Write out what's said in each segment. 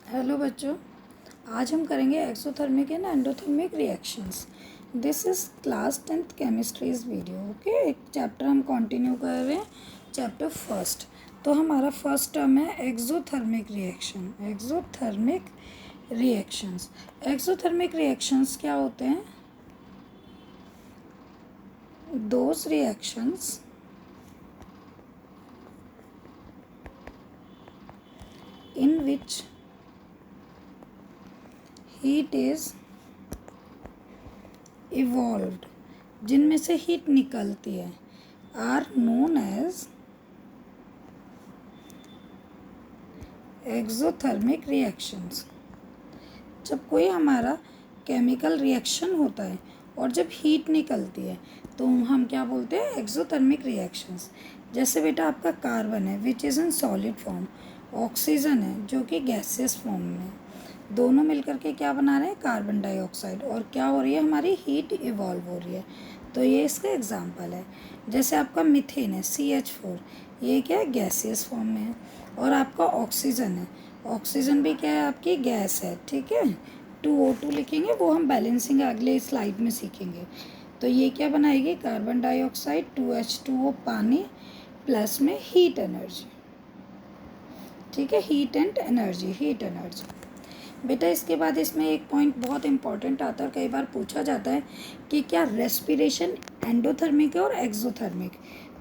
Hello बच्चों, आज हम करेंगे exothermic and endothermic reactions. This is class 10th chemistries video. Okay, एक चैप्टर हम कंटिन्यू कर रहे हैं, चैप्टर फर्स्ट। तो हमारा फर्स्ट टर्म है एक्सोथर्मिक रिएक्शन। एक्सोथर्मिक रिएक्शंस क्या होते हैं? Those reactions in which heat is evolved, जिनमें से हीट निकलती है, are known as exothermic reactions. जब कोई हमारा केमिकल रिएक्शन होता है और जब हीट निकलती है तो हम क्या बोलते हैं? Exothermic reactions. जैसे बेटा आपका कार्बन है which is in solid form, oxygen है जो कि गैसियस फॉर्म में, दोनों मिलकर के क्या बना रहे हैं? Carbon dioxide. और क्या हो रही है? हमारी हीट इवॉल्व हो रही है। तो ये इसका एग्जांपल है। जैसे आपका मीथेन है CH4, ये क्या है? गैसियस फॉर्म में है। और आपका ऑक्सीजन है, ऑक्सीजन भी क्या है? आपकी गैस है, ठीक है। 2O2 लिखेंगे, वो हम बैलेंसिंग अगले स्लाइड में सीखेंगे। तो ये क्या बनाएगी? कार्बन डाइऑक्साइड, 2H2O पानी, प्लस में हीट एनर्जी, ठीक है। Heat energy. बेटा इसके बाद इसमें एक पॉइंट बहुत इंपॉर्टेंट आता है, कई बार पूछा जाता है कि क्या रेस्पिरेशन एंडोथर्मिक है और एक्सोथर्मिक।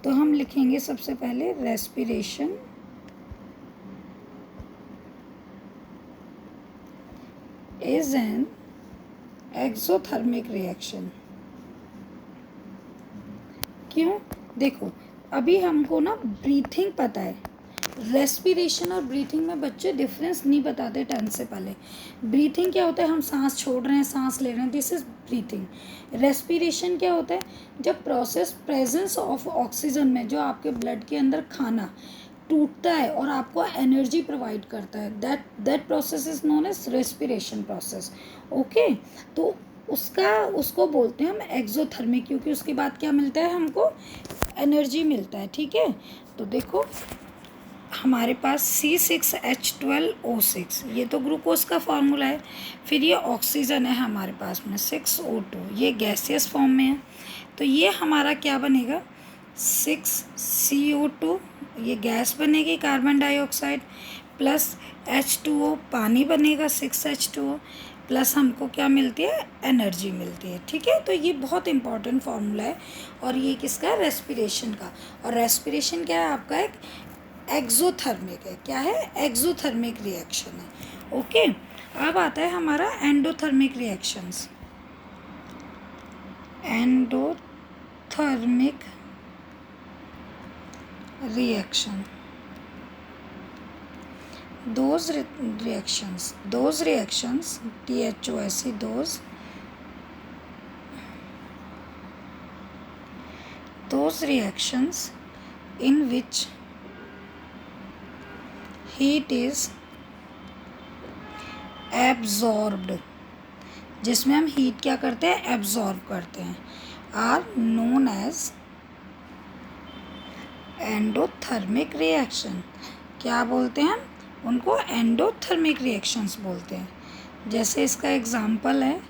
तो हम लिखेंगे सबसे पहले respiration is an exothermic reaction. क्यों? देखो अभी हमको ना ब्रीथिंग पता है, रेस्पिरेशन और ब्रीथिंग में बच्चे डिफरेंस नहीं बताते 10 से पहले। ब्रीथिंग क्या होता है? हम सांस छोड़ रहे हैं, सांस ले रहे हैं, दिस इज ब्रीथिंग। रेस्पिरेशन क्या होता है? जब प्रोसेस प्रेजेंस ऑफ ऑक्सीजन में जो आपके ब्लड के अंदर खाना टूटता है और आपको एनर्जी प्रोवाइड करता है, that process is known as respiration process. Okay, तो उसको बोलते हैं हम एक्सोथर्मिक, क्योंकि उसके बाद क्या मिलता है? हमको एनर्जी मिलता है, ठीक है। तो देखो हमारे पास C6H12O6, ये तो ग्लूकोज का फार्मूला है। फिर ये ऑक्सीजन है हमारे पास में 6O2, ये गैसियस फॉर्म में है। तो ये हमारा क्या बनेगा? 6CO2, ये गैस बनेगी कार्बन डाइऑक्साइड, प्लस H2O पानी बनेगा 6H2O, प्लस हमको क्या मिलती है? एनर्जी मिलती है, ठीक है। तो ये बहुत इंपॉर्टेंट फार्मूला है। और ये किसका है? रेस्पिरेशन का। और रेस्पिरेशन क्या है? आपका एक एक्सोथर्मिक है। क्या है? एक्सोथर्मिक रिएक्शन है। ओके, अब आता है हमारा endothermic reactions. Endothermic reaction, those reactions THOSE, those reactions in which heat is absorbed, जिसमें हम हीट क्या करते हैं? एब्जॉर्ब करते हैं, are known as endothermic reaction. क्या बोलते हैं हम उनको? एंडोथर्मिक रिएक्शंस बोलते हैं। जैसे इसका एग्जांपल है,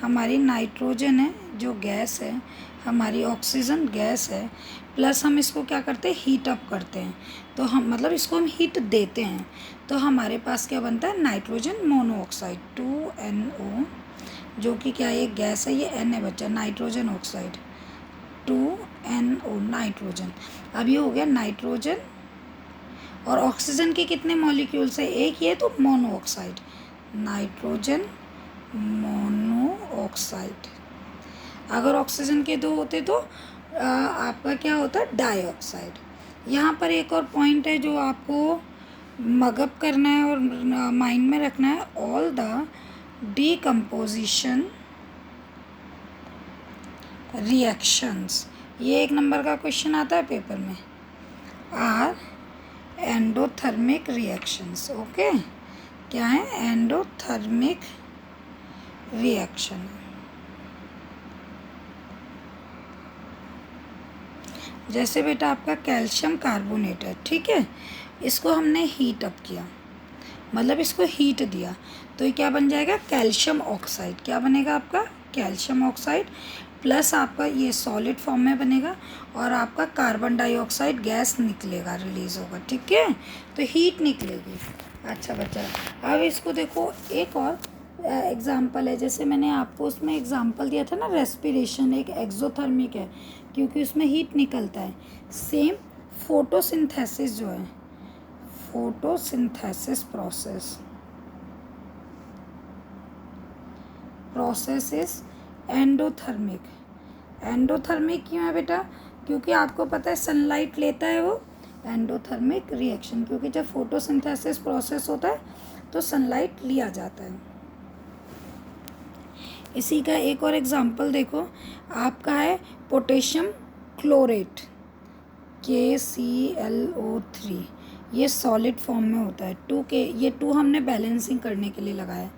हमारी नाइट्रोजन है जो गैस है, हमारी ऑक्सीजन गैस है, प्लस हम इसको क्या करते हैं? हीट अप करते हैं। तो हम मतलब इसको हम हीट देते हैं, तो हमारे पास क्या बनता है? नाइट्रोजन मोनोऑक्साइड 2NO, जो कि क्या है? एक गैस है, ये N है बच्चा, नाइट्रोजन ऑक्साइड 2NO नाइट्रोजन। अब ये हो गया नाइट्रोजन, और ऑक्सीजन के कितने मॉलिक्यूल्स है? एक ये, तो मोनोऑक्साइड, नाइट्रोजन मोनोऑक्साइड। अगर ऑक्सीजन के दो होते तो आपका क्या होता? डाइऑक्साइड। यहाँ पर एक और पॉइंट है जो आपको मगअप करना है और माइंड में रखना है। ऑल द डीकम्पोजिशन रिएक्शंस, ये 1 नंबर का क्वेश्चन आता है पेपर में, आर एंडोथर्मिक रिएक्शंस। ओके, क्या है? Endothermic reaction. जैसे बेटा आपका कैल्शियम कार्बोनेट है, ठीक है, इसको हमने हीट अप किया, मतलब इसको हीट दिया, तो ये क्या बन जाएगा, कैल्शियम ऑक्साइड। क्या बनेगा आपका, कैल्शियम ऑक्साइड, प्लस आपका ये सॉलिड फॉर्म में बनेगा और आपका कार्बन डाइऑक्साइड गैस निकलेगा, रिलीज़ होगा। ठीक है, तो हीट निकलेगी। अच्छा बच्चा, अब इसको देखो, एक और एग्जाम्पल है, जैसे मैंने आपको उसमें एग्जाम्पल दिया था ना, रेस्पिरेशन एक एक्सोथर्मिक है क्योंकि उसमें हीट निकलता है। सेम फोटोसिंथेसिस जो है, photosynthesis process is endothermic. Endothermic क्यों है बेटा, क्योंकि आपको पता है सनलाइट लेता है वो, एंडोथर्मिक रिएक्शन, क्योंकि जब फोटोसिंथेसिस प्रोसेस होता है तो सनलाइट लिया जाता है। इसी का एक और एग्जांपल देखो, आपका है पोटेशियम क्लोरेट, KClO3, ये सॉलिड फॉर्म में होता है। 2 के, ये 2 हमने बैलेंसिंग करने के लिए लगाया।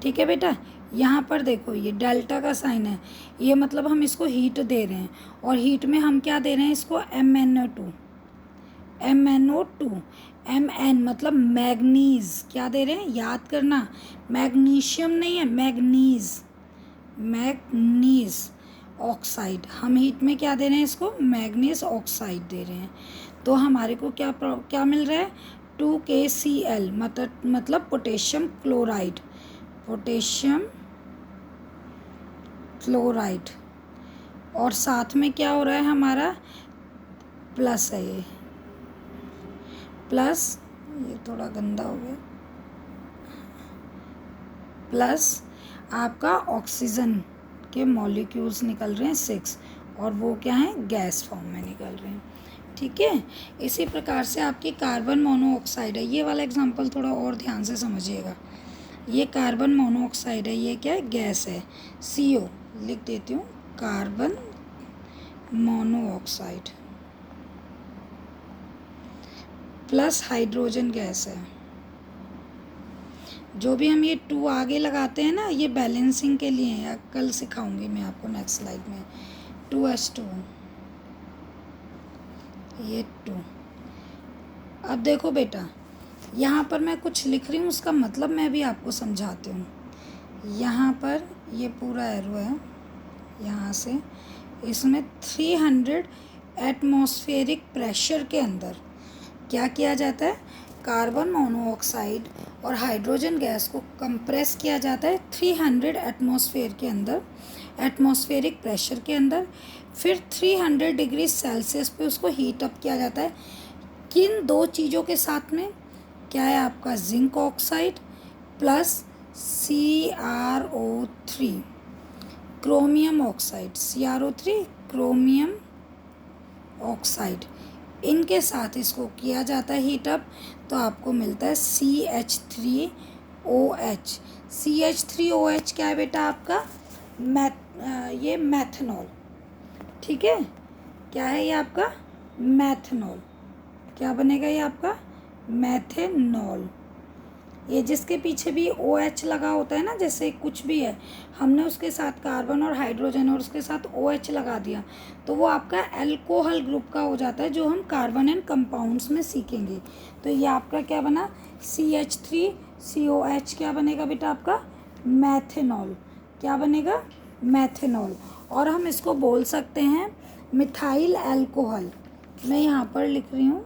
ठीक है बेटा, यहाँ पर देखो ये डेल्टा का साइन है, ये मतलब हम इसको हीट दे रहे हैं, और हीट में हम क्या दे रहे हैं इसको, MnO2, Mn मतलब मैग्नीज, क्या दे रहे हैं, याद करना, मैग्नीशियम नहीं है, मैग्नीज ऑक्साइड। हम हीट में क्या दे रहे हैं इसको, मैग्नीज ऑक्साइड दे रहे हैं। तो हमारे को क्या मिल रहा है, 2KCl मतलब पोटेशियम क्लोराइड, और साथ में क्या हो रहा है हमारा, प्लस है ये, प्लस, ये थोड़ा गंदा हो गया, प्लस आपका ऑक्सीजन के मॉलिक्यूल्स निकल रहे हैं 6, और वो क्या है, गैस फॉर्म में निकल रहे हैं। ठीक है, इसी प्रकार से आपकी कार्बन मोनोऑक्साइड है, ये वाला एग्जांपल थोड़ा और ध्यान से समझिएगा। ये कार्बन मोनोऑक्साइड है, ये क्या है, गैस है, CO लिख देती हूँ, carbon monoxide plus hydrogen gas है। जो भी हम ये 2 आगे लगाते हैं ना, ये बैलेंसिंग के लिए है, कल सिखाऊंगी मैं आपको नेक्स्ट स्लाइड में। 2H2, ये 2। अब देखो बेटा, यहाँ पर मैं कुछ लिख रही हूँ, उसका मतलब मैं भी आपको समझाती हूँ। यहाँ पर ये पूरा एरो है, यहाँ से इसमें 300 एटमॉस्फेरिक प्रेशर के अंदर क्या किया जाता है, कार्बन मोनोऑक्साइड और हाइड्रोजन गैस को कंप्रेस किया जाता है 300 एटमॉस्फेयर के अंदर, एटमॉस्फेरिक प्रेशर के अंदर। फिर 300 डिग्री सेल्सियस पे उसको हीट अप किया जाता है। किन 2 चीज़ों के साथ में, क्या है आपका, zinc oxide plus CrO3, chromium oxide, CrO3 chromium oxide, इनके साथ इसको किया जाता है हीट अप, तो आपको मिलता है CH3OH। CH3OH क्या है बेटा आपका, ये मैथनॉल। ठीक है, क्या है ये आपका, मैथनॉल। क्या बनेगा ये आपका, मैथेनॉल। ये जिसके पीछे भी OH लगा होता है ना, जैसे कुछ भी है, हमने उसके साथ कार्बन और हाइड्रोजन और उसके साथ OH लगा दिया, तो वो आपका अल्कोहल ग्रुप का हो जाता है, जो हम कार्बन एंड कंपाउंड्स में सीखेंगे। तो ये आपका क्या बना, CH3COH, क्या बनेगा बेटा आपका, मैथेनॉल। क्या बनेगा, मैथेनॉल। और हम इसको बोल सकते हैं मिथाइल अल्कोहल। मैं यहाँ पर लिख रही हूँ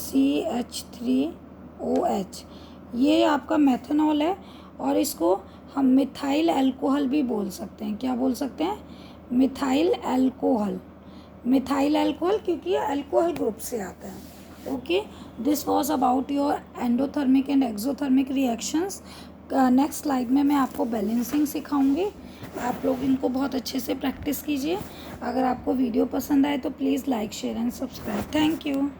CH3OH, ये आपका मैथनॉल है, और इसको हम मिथाइल अल्कोहल भी बोल सकते हैं। क्या बोल सकते हैं, मिथाइल अल्कोहल। मिथाइल अल्कोहल क्योंकि ये अल्कोहल ग्रुप से आता है। Okay, this was about your endothermic and exothermic reactions. Next slide में मैं आपको बैलेंसिंग सिखाऊंगी। आप लोग इनको बहुत अच्छे से प्रैक्टिस कीजिए। अगर आपको वीडियो पसंद आए तो please like, share and subscribe. Thank you.